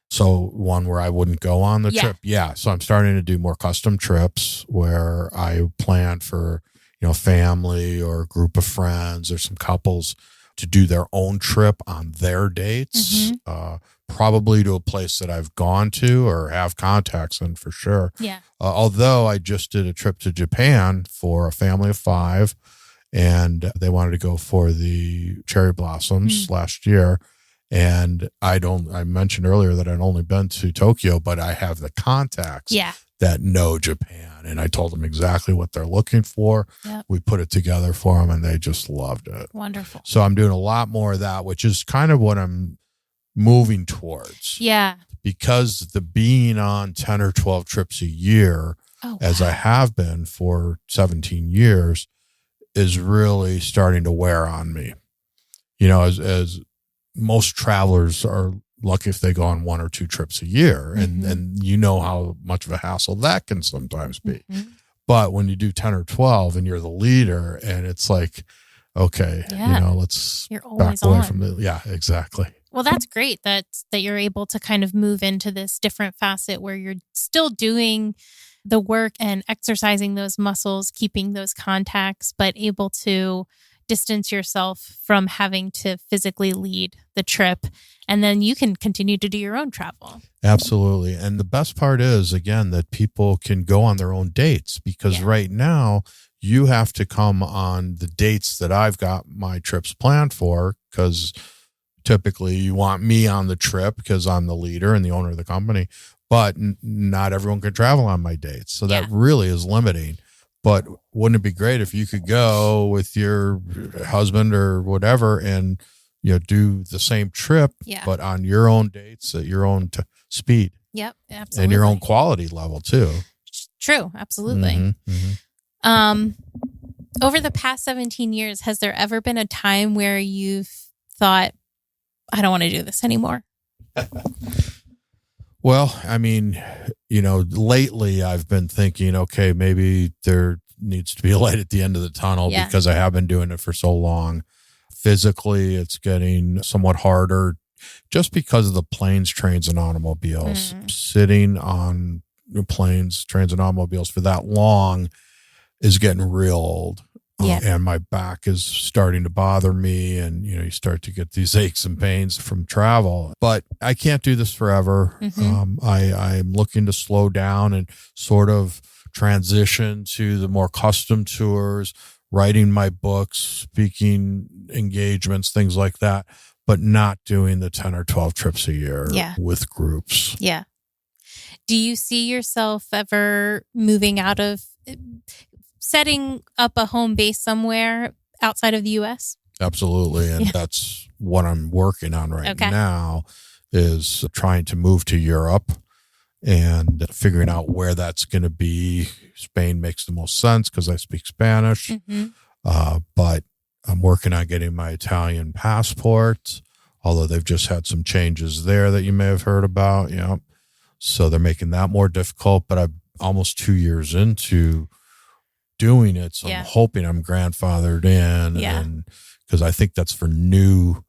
So one where I wouldn't go on the trip. Yeah. So I'm starting to do more custom trips where I plan for, family or a group of friends or some couples to do their own trip on their dates, probably to a place that I've gone to or have contacts in for sure.
Yeah.
Although I just did a trip to Japan for a family of 5, and they wanted to go for the cherry blossoms last year. And I mentioned earlier that I'd only been to Tokyo, but I have the contacts that know Japan. And I told them exactly what they're looking for. Yep. We put it together for them and they just loved it.
Wonderful.
So I'm doing a lot more of that, which is kind of what I'm moving towards.
Yeah.
Because the being on 10 or 12 trips a year, as I have been for 17 years, is really starting to wear on me. As most travelers are lucky if they go on 1 or 2 trips a year. And how much of a hassle that can sometimes be. But when you do 10 or 12 and you're the leader and it's like, okay,
Yeah.
let's
You're
back
always
away
on.
from the, yeah, exactly.
Well, that's great that you're able to kind of move into this different facet where you're still doing the work and exercising those muscles, keeping those contacts, but able to distance yourself from having to physically lead the trip. And then you can continue to do your own travel.
Absolutely. And the best part is, again, that people can go on their own dates, because right now you have to come on the dates that I've got my trips planned for, because typically you want me on the trip because I'm the leader and the owner of the company, but not everyone can travel on my dates. So that really is limiting. But wouldn't it be great if you could go with your husband or whatever and, do the same trip, but on your own dates at your own speed.
Yep, absolutely.
And your own quality level too.
True, absolutely.
Mm-hmm, mm-hmm.
Over the past 17 years, has there ever been a time where you've thought, I don't want to do this anymore?
Well, I mean, lately I've been thinking, okay, maybe there needs to be a light at the end of the tunnel because I have been doing it for so long. Physically, it's getting somewhat harder just because of the planes, trains, and automobiles. Sitting on planes, trains, and automobiles for that long is getting real old. And my back is starting to bother me, and you start to get these aches and pains from travel. But I can't do this forever. I'm looking to slow down and sort of transition to the more custom tours, writing my books, speaking engagements, things like that, but not doing the 10 or 12 trips a year with groups.
Yeah. Do you see yourself ever moving out of setting up a home base somewhere outside of the U.S.?
Absolutely. And that's what I'm working on right now, is trying to move to Europe and figuring out where that's going to be. Spain makes the most sense because I speak Spanish, but I'm working on getting my Italian passport, although they've just had some changes there that you may have heard about. So they're making that more difficult, but I'm almost 2 years into doing it. So I'm hoping I'm grandfathered in, and because I think that's for new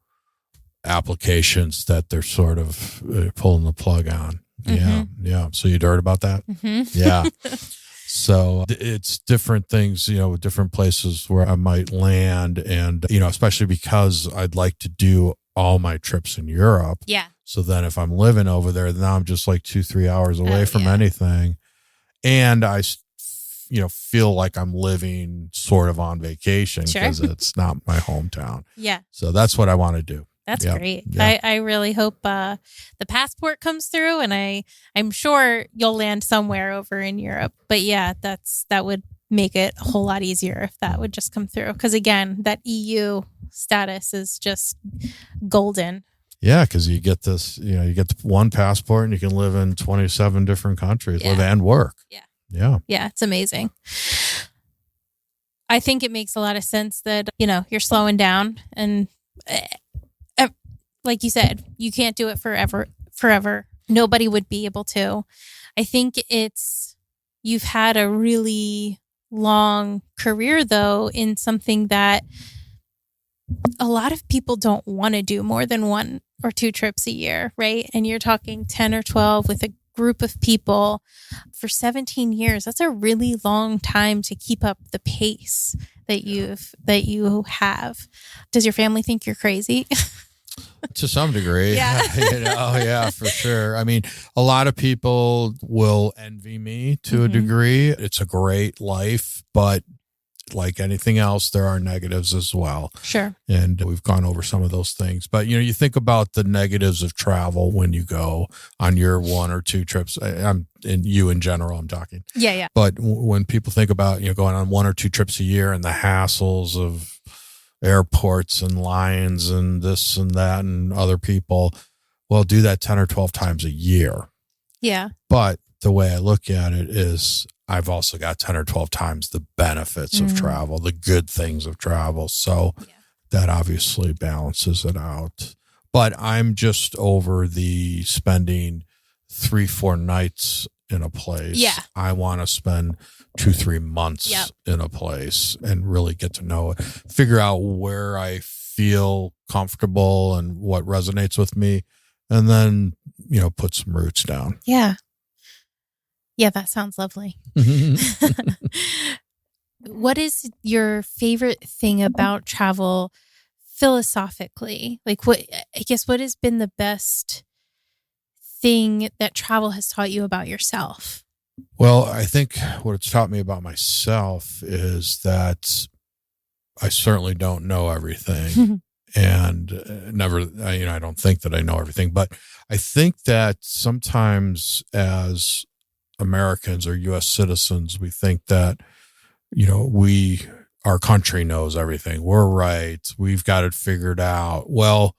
applications that they're sort of pulling the plug on. Yeah. So you'd heard about that? Yeah. So it's different things, different places where I might land, and, especially because I'd like to do all my trips in Europe.
Yeah.
So then if I'm living over there, now I'm just like 2-3 hours away from anything. And I, feel like I'm living sort of on vacation because it's not my hometown.
Yeah.
So that's what I want to do.
That's great. Yeah. I really hope the passport comes through, and I'm sure you'll land somewhere over in Europe. But that would make it a whole lot easier if that would just come through. Because again, that EU status is just golden. Yeah,
because you get this, you get the one passport and you can live in 27 different countries, live and work. Yeah.
Yeah, it's amazing. I think it makes a lot of sense that, you're slowing down, and like you said, you can't do it forever. Nobody would be able to. I think you've had a really long career, though, in something that a lot of people don't want to do more than 1 or 2 trips a year, right? And you're talking 10 or 12 with a group of people for 17 years. That's a really long time to keep up the pace that you have. Does your family think you're crazy?
To some degree. Yeah, for sure. I mean, a lot of people will envy me to a degree. It's a great life, but like anything else, there are negatives as well.
Sure.
And we've gone over some of those things. But, you think about the negatives of travel when you go on your 1 or 2 trips. And you in general, I'm talking.
Yeah.
But when people think about, going on 1 or 2 trips a year and the hassles of airports and lines and this and that and other people, well, do that 10 or 12 times a year.
Yeah.
But the way I look at it is I've also got 10 or 12 times the benefits of travel, the good things of travel. So that obviously balances it out. But I'm just over the spending 3-4 nights in a place.
Yeah.
I want to spend 2-3 months
Yep.
in a place and really get to know it, figure out where I feel comfortable and what resonates with me, and then, put some roots down.
Yeah. Yeah, that sounds lovely. What is your favorite thing about travel philosophically? Like, what has been the best thing that travel has taught you about yourself?
Well, I think what it's taught me about myself is that I certainly don't know everything. And never, I don't think that I know everything, but I think that sometimes as Americans or U.S. citizens, we think that, our country knows everything. We're right. We've got it figured out. Well,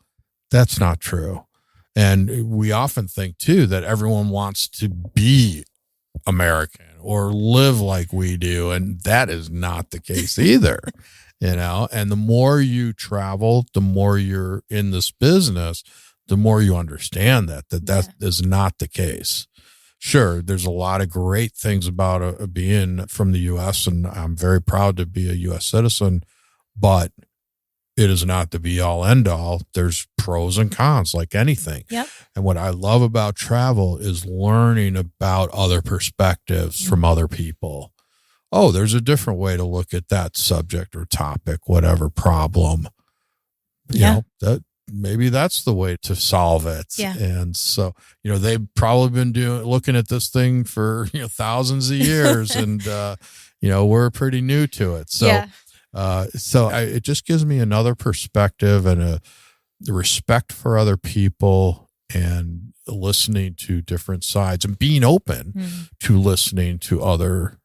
that's not true. And we often think too that everyone wants to be American or live like we do. And that is not the case either. And the more you travel, the more you're in this business, the more you understand that is not the case. Sure, there's a lot of great things about being from the U.S., and I'm very proud to be a U.S. citizen, but it is not the be-all, end-all. There's pros and cons like anything.
Yep.
And what I love about travel is learning about other perspectives from other people. Oh, there's a different way to look at that subject or topic, whatever problem. That maybe that's the way to solve it.
Yeah.
And so, they've probably been looking at this thing for, thousands of years and, we're pretty new to it. So, it just gives me another perspective and the respect for other people and listening to different sides and being open to listening to other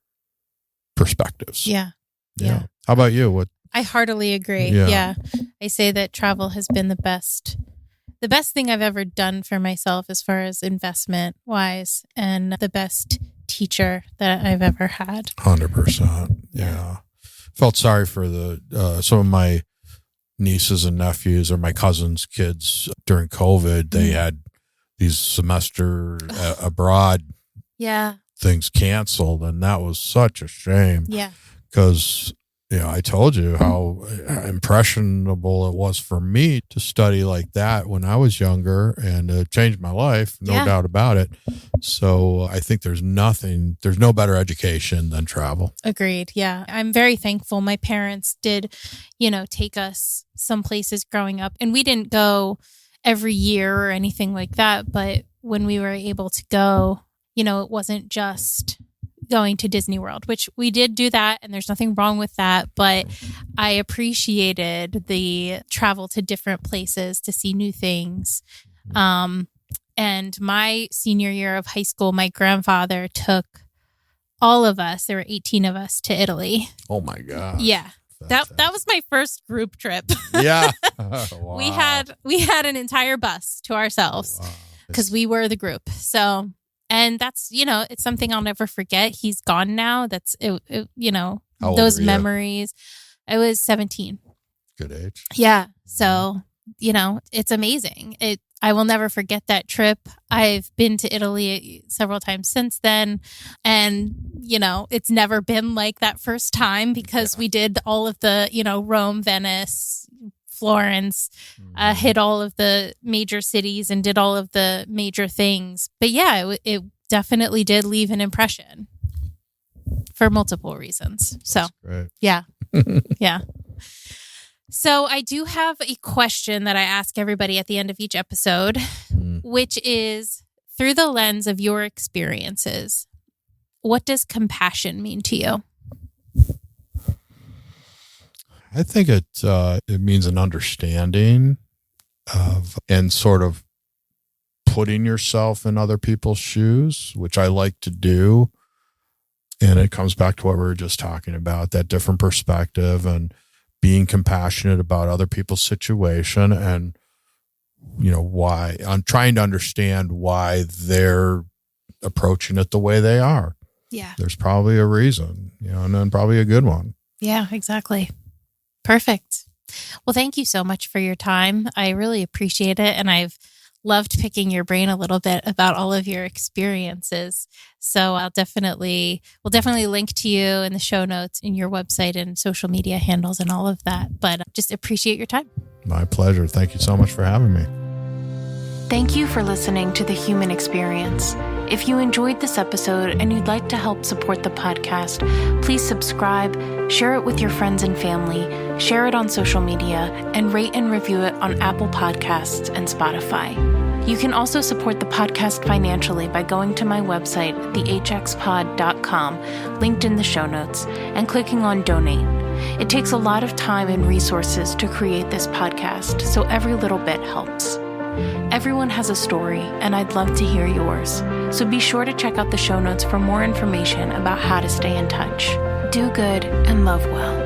perspectives.
Yeah.
How about you?
I heartily agree. Yeah. I say that travel has been the best thing I've ever done for myself as far as investment wise, and the best teacher that I've ever had.
100%. Yeah. Felt sorry for some of my nieces and nephews or my cousins' kids during COVID. They had these semester abroad things canceled, and that was such a shame.
Yeah.
Because I told you how impressionable it was for me to study like that when I was younger, and it changed my life, no doubt about it. So I think there's no better education than travel.
Agreed. Yeah. I'm very thankful. My parents did, take us some places growing up, and we didn't go every year or anything like that. But when we were able to go, it wasn't just going to Disney World, which we did do that, and there's nothing wrong with that. But I appreciated the travel to different places to see new things. And my senior year of high school, my grandfather took all of us, there were 18 of us, to Italy.
Oh my God.
Yeah. That was my first group trip.
Yeah. Wow.
We had an entire bus to ourselves because we were the group. So, and that's, it's something I'll never forget. He's gone now. That's, those memories. I was 17.
Good age.
Yeah. So, it's amazing. I will never forget that trip. I've been to Italy several times since then. And, it's never been like that first time because we did all of the, Rome, Venice, Florence, hit all of the major cities and did all of the major things. But yeah, it definitely did leave an impression for multiple reasons. So, yeah. Yeah. So I do have a question that I ask everybody at the end of each episode, which is, through the lens of your experiences, what does compassion mean to you?
I think it means an understanding of and sort of putting yourself in other people's shoes, which I like to do. And it comes back to what we were just talking about, that different perspective and being compassionate about other people's situation and, why I'm trying to understand why they're approaching it the way they are.
Yeah.
There's probably a reason, and then probably a good one.
Yeah, exactly. Perfect. Well, thank you so much for your time. I really appreciate it. And I've loved picking your brain a little bit about all of your experiences. So we'll definitely link to you in the show notes in your website and social media handles and all of that. But just appreciate your time.
My pleasure. Thank you so much for having me.
Thank you for listening to The Human Experience. If you enjoyed this episode and you'd like to help support the podcast, please subscribe, share it with your friends and family, share it on social media, and rate and review it on Apple Podcasts and Spotify. You can also support the podcast financially by going to my website, thehxpod.com, linked in the show notes, and clicking on Donate. It takes a lot of time and resources to create this podcast, so every little bit helps. Everyone has a story, and I'd love to hear yours. So be sure to check out the show notes for more information about how to stay in touch. Do good and love well.